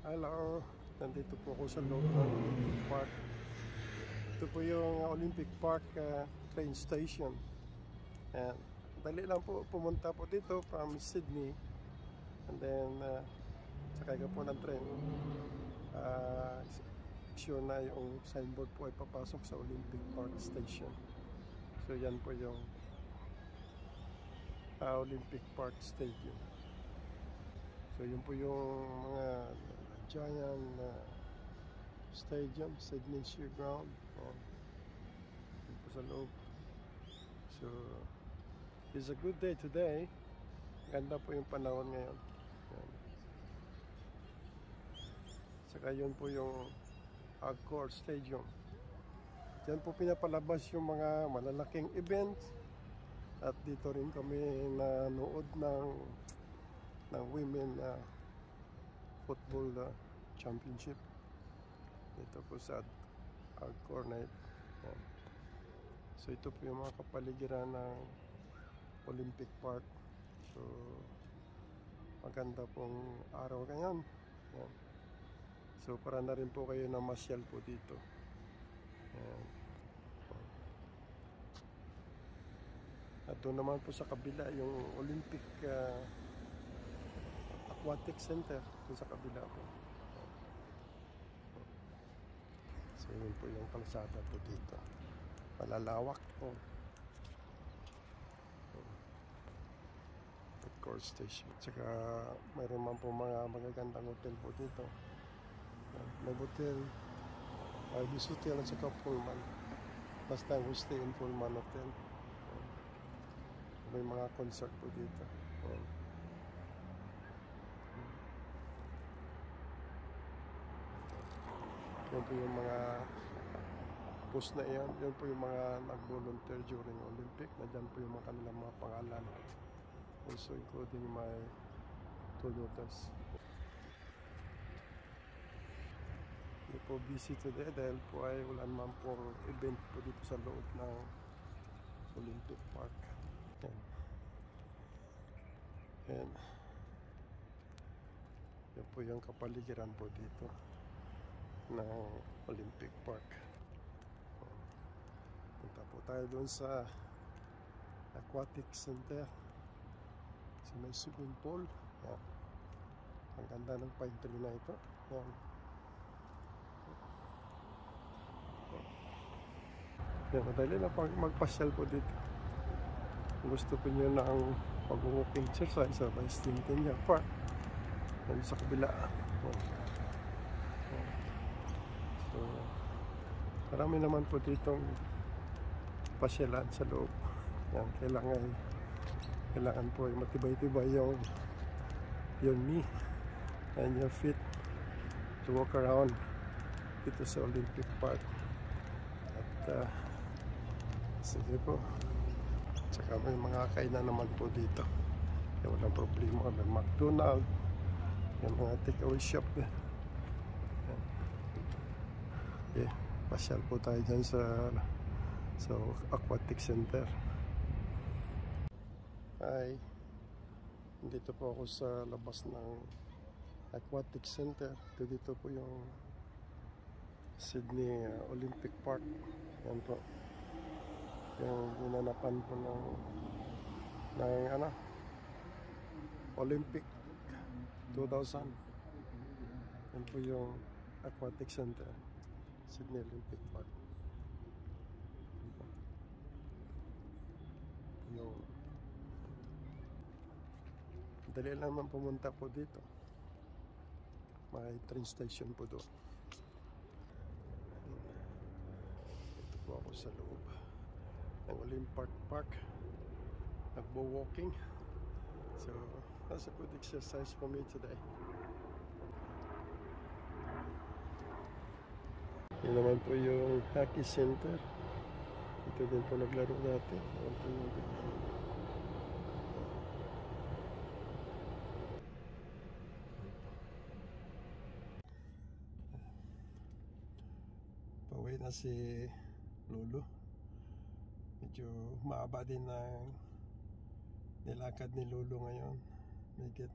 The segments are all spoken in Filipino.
Hello, nandito po ako sa loob ng Olympic Park. Ito po yung Olympic Park train station. And dali lang po pumunta po dito from Sydney. And then sakay ka po ng train. Sure na yung signboard po ay papasok sa Olympic Park station. So yan po yung Olympic Park Stadium. So yun po yung mga giant stadium, Sydney Showground. Yun po sa loob. So it's a good day today. Ganda po yung panahon ngayon. Yan. Saka yun po yung Accor Stadium. Diyan po pinapalabas yung mga malalaking events. At dito rin kami nanood ng women football championship dito po sa Accor Night. So ito po yung mga kapaligiran ng Olympic Park. So maganda pong araw ngayon. Yan. So para na rin po kayo na masyal po dito. Yan. At doon naman po sa kabila yung Olympic Aquatic Center doon sa kabila po. So yun po yung kalsada po dito. Malalawak po. Accor Station. Tsaka mayroon man po mga magagandang hotel po dito. May hotel, this hotel at saka Pullman. Last time we stay in Pullman Hotel. May mga concert po dito. Yan po yung mga post na yan. Yan po yung mga nag-volunteer during Olympic. Nandyan po yung mga kanilang mga pangalan. Also including my two daughters. Hindi po busy today dahil po ay wala naman po event po dito sa loob ng Olympic Park. Yan. Yan. Yan po yung kapaligiran po dito ng Olympic Park. Punta po tayo doon sa Aquatic Center. So may swimming pool. Yan. Ang ganda ng pine tree na ito. Yan. Yan, madali na magpasyal po dito. Gusto po nyo na ang pag-walking exercise sa Tintin Park. Yan sa kabila. Yan. So, marami naman po ditong pasyalan sa loob. Yan, kailangan po ay matibay-tibay yung knee and your feet to walk around dito sa Olympic Park. At sige po. Tsaka may mga kainan naman po dito. Kaya walang problema. May McDonald's. May mga takeaway shop. Yan. Okay. Pasyal po tayo dyan sa Aquatic Center. Hi. Dito po ako sa labas ng Aquatic Center. Dito po yung Sydney Olympic Park. Yan po. Yung ginanapan po ng Olympic 2000. Yan po yung Aquatic Center. Sydney Olympic Park. Yung dali lang man pumunta po dito. May train station po doon. Ito po ako sa loob ng Olympic Park. Nagbo-walking. So that's a good exercise for me today. Yun naman po yung hockey center. Ito din po naglaro dati. Pauwi na si Lolo. Medyo maaba din ang nilakad ni Lolo ngayon. May get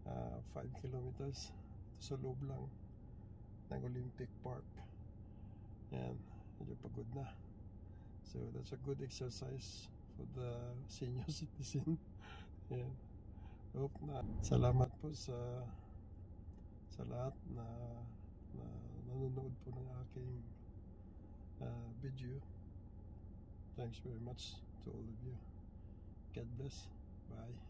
5 kilometers. dito sa loob lang ng Olympic Park. Yan, medyo pagod na. So that's a good exercise for the senior citizen. Yan. Hope na. Salamat po sa lahat na nanonood po ng aking video. Thanks very much to all of you. God bless. Bye.